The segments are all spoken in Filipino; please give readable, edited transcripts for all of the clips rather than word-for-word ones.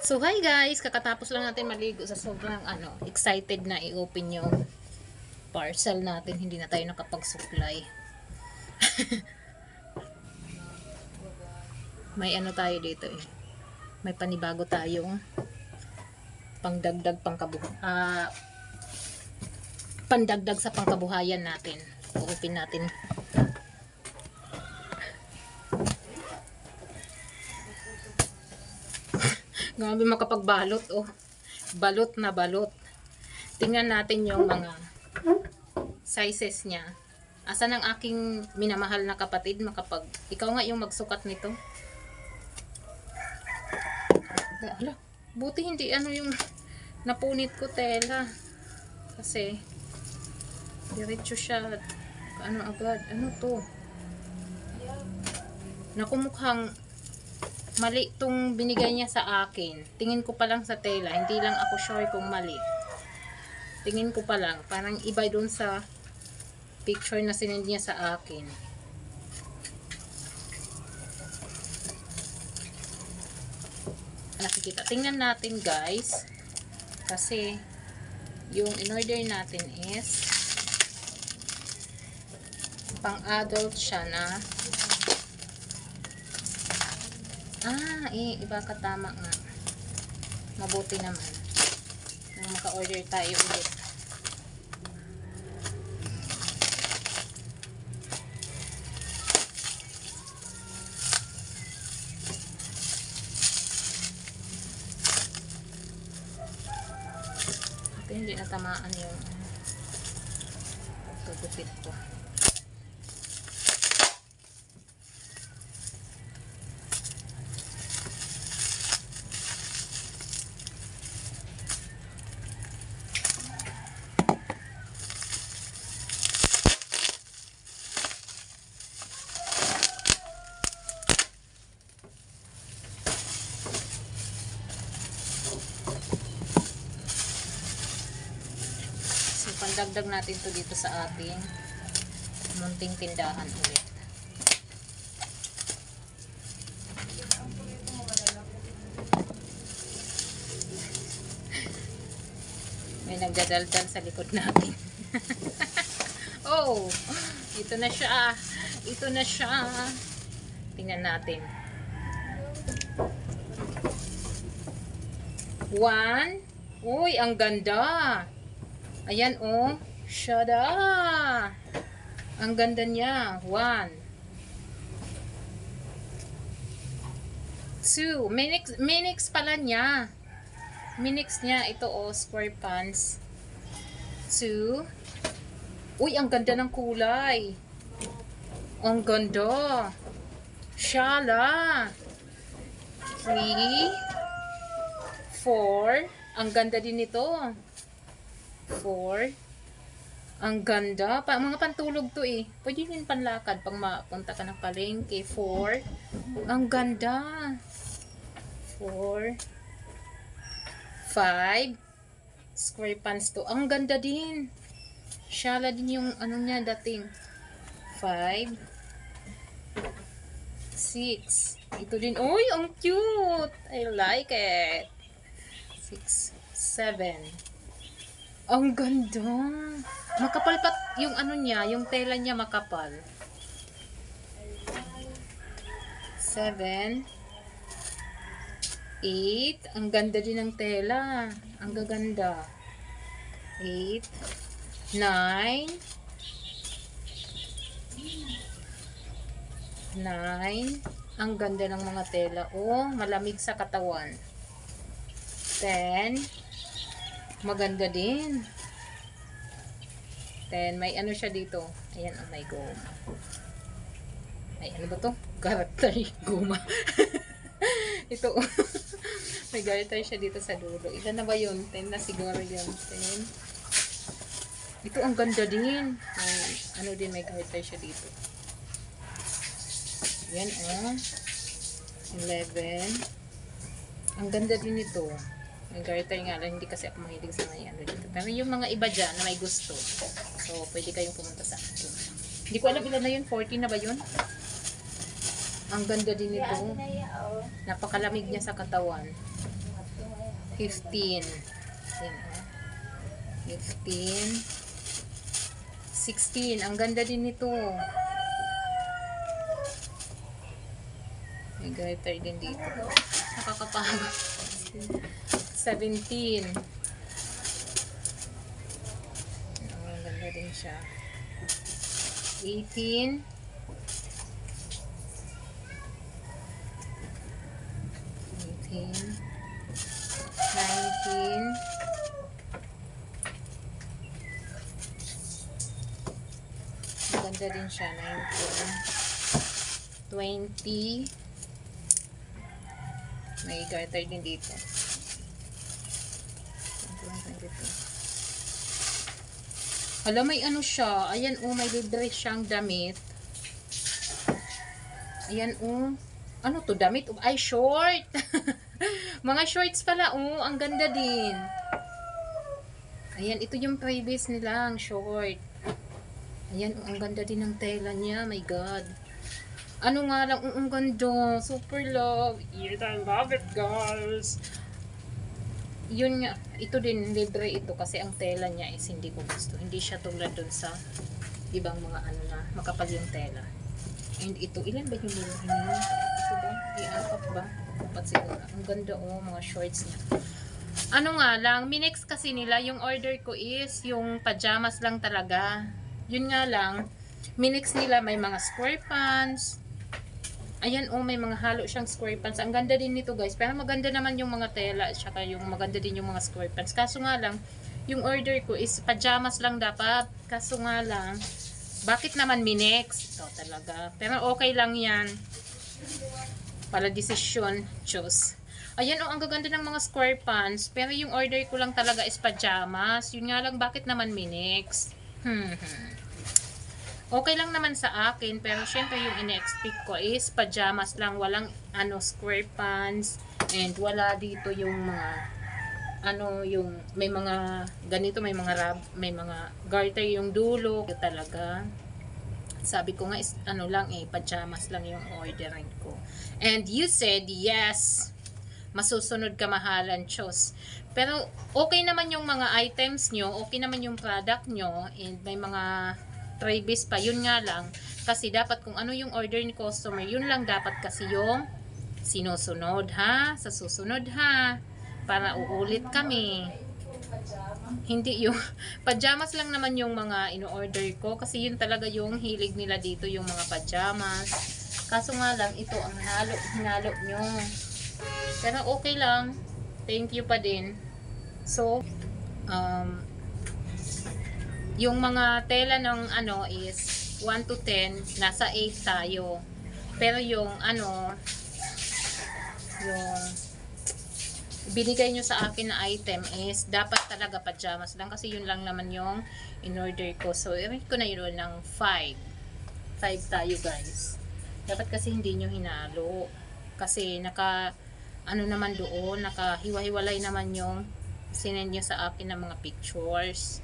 So hi guys, kakatapos lang natin maligo sa sobrang excited na i-open yung parcel natin. Hindi na tayo nakapag-supply. May tayo dito eh. May panibago tayong pandagdag sa pangkabuhayan natin. Open natin. Grabe makapagbalot oh. Balot na balot. Tingnan natin yung mga sizes niya. Asan ang aking minamahal na kapatid ikaw nga yung magsukat nito. Ala, buti hindi yung napunit ko tela. Kasi diretso siya agad. Ano to? Naku, mukhang mali tong binigay niya sa akin. Tingin ko pa lang sa tela. Hindi lang ako sure kung mali. Tingin ko pa lang. Parang iba doon sa picture na sinend niya sa akin. Nakikita. Tingnan natin guys. Kasi yung in-order natin is pang-adult siya na iba ka, tama nga. Mabuti naman nang maka-order tayo ulit. Ito hindi natamaan yung gagupit ko. Pandagdag natin to dito sa ating munting tindahan ulit. May nagdadaldal sa likod natin. Oh, ito na siya. Ito na siya. Tingnan natin. 1. Uy, ang ganda. Ayan oh. Shada. Ang ganda niya. 1. 2. Minix pala niya. Minix niya. Ito oh. Square pants. 2. Uy, ang ganda ng kulay. Ang ganda. Shala. 3. 4. Ang ganda din ito. 4. Ang ganda. Mga pantulog to eh. Pwede din panlakad pag mapunta ka ng palengke. 4. Ang ganda. 4. 5. Square pants to. Ang ganda din. Shala din yung niya dating. 5. 6. Ito din. Uy, ang cute. I like it. 6. 7. Ang ganda. Makapal pa yung niya, yung tela niya makapal. 7. 8. Ang ganda din ng tela. Ang gaganda. 8. 9. 9. Ang ganda ng mga tela. Oh, malamig sa katawan. 10. Maganda din. 10. May siya dito. Ayan, oh my god. Ay, ano ba to? Garter guma. Ito. May garter siya dito sa dulo. Ilan na ba yun? 10 na siguro yun. 10. Ito, ang ganda din. May, din, may garter siya dito. Ayan, oh. 11. Ang ganda din ito. Yung garter nga lang, hindi kasi ako mahilig sa may dito. Pero yung mga iba dyan na may gusto, so pwede kayong pumunta sa akin. Hindi ko alam ilan na yun, 40 na ba yun? Ang ganda din ito. Napakalamig niya sa katawan. 15. Yan, 15. 16. Ang ganda din nito. May garter din dito. Nakakapagod. 17. Ang ganda din siya. 18. 19. 'Ganda din siya. 19. 20. May garter din dito. 21, 22. Hala, may ano siya. Ayan, may libre siyang damit. Ayan, ano to, damit? Ay, short! Mga shorts pala, ang ganda din. Ayan, ito yung previous nilang short. Ayan, ang ganda din ng tela niya. My God. Ano nga lang, ang ganda. Super love. Yes, I love it, guys. Yun nga, ito din, libre ito kasi ang tela niya is hindi ko gusto. Hindi siya tulad dun sa ibang mga ano na, makapal yung tela. And ito, ilan ba yung libre niya? Ito ba? I-apat ba? Apat siguro. Ang ganda mga shorts niya. Ano nga lang, minex kasi nila, yung order ko is yung pajamas lang talaga. Yun nga lang, minex nila, may mga square pants. Ayan, may mga halo siyang square pants. Ang ganda din nito, guys. Pero maganda naman yung mga tela, at saka yung maganda din yung mga square pants. Kaso nga lang, yung order ko is pajamas lang dapat. Kaso nga lang, bakit naman minex? Ito talaga. Pero okay lang yan. Para desisyon, choose. Ayan, ang gaganda ng mga square pants. Pero yung order ko lang talaga is pajamas. Yun nga lang, bakit naman minex? Okay lang naman sa akin, pero syempre yung ine-expect ko is pajamas lang, walang square pants, and wala dito yung mga yung may mga ganito, may mga garter yung dulo talaga. Sabi ko nga is pajamas lang yung ordering ko. And you said yes. Masusunod ka mahalan, Chos. Pero okay naman yung mga items nyo, okay naman yung product nyo, and may mga freebies pa. Yun nga lang, kasi dapat kung ano yung order ni customer, yun lang dapat kasi yung sinusunod, ha? Sa susunod, ha? Para uulit kami. Hindi yung pajamas lang naman yung mga ino-order ko, kasi yun talaga yung hilig nila dito, yung mga pajamas. Kaso nga lang, ito ang hinalo nyo. Pero okay lang. Thank you pa din. So, yung mga tela ng is 1 to 10, nasa 8 tayo. Pero yung yung binigay nyo sa akin na item is dapat talaga pajamas lang kasi yun lang naman yung in-order ko. So, i-rate ko na yun ng 5. 5 tayo, guys. Dapat kasi hindi nyo hinalo. Kasi naman doon, nakahiwa-hiwalay naman yung sinend nyo sa akin ng mga pictures.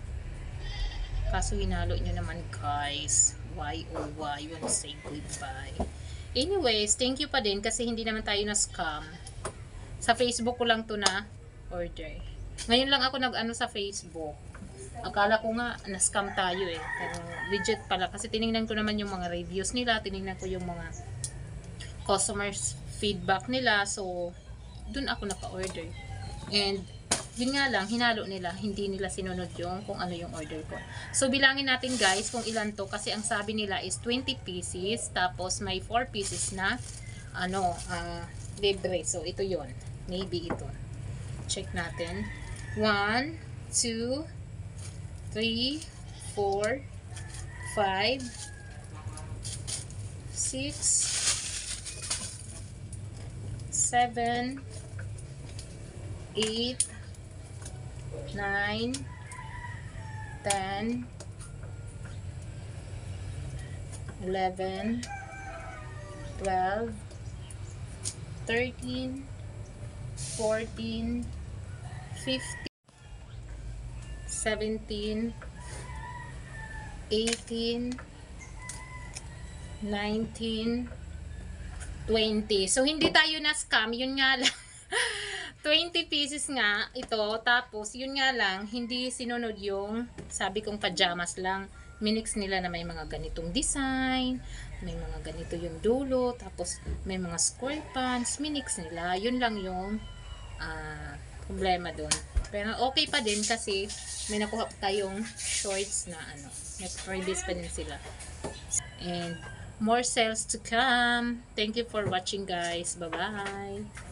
Kaso hinalo nyo naman, guys. Why oh why? You want to say goodbye. Anyways, thank you pa din kasi hindi naman tayo na-scam. Sa Facebook ko lang to na order. Ngayon lang ako nag-ano sa Facebook. Akala ko nga na-scam tayo eh. Pero legit pala kasi tiningnan ko naman yung mga reviews nila, tiningnan ko yung mga customers feedback nila. So, dun ako naka-order. And yun nga lang, hinalo nila, hindi nila sinunod yung kung ano yung order ko. So, bilangin natin, guys, kung ilan to. Kasi ang sabi nila is 20 pieces. Tapos, may 4 pieces na, libre. So, ito yon. Maybe ito. Check natin. 1, 2, 3, 4, 5, 6, 7, 8, 9, 10, 11, 12, 13, 14, 15, 17, 18, 19, 20. So, hindi tayo na-scam. Yun nga lang. 20 pieces nga ito, tapos yun nga lang, hindi sinunod yung sabi kong pajamas lang. Minix nila na may mga ganitong design, may mga ganito yung dulo, tapos may mga square pants, minix nila. Yun lang yung problema dun. Pero okay pa din kasi may nakuha pa tayong shorts na ano, may freebies pa din sila. And more sales to come. Thank you for watching guys. Bye-bye.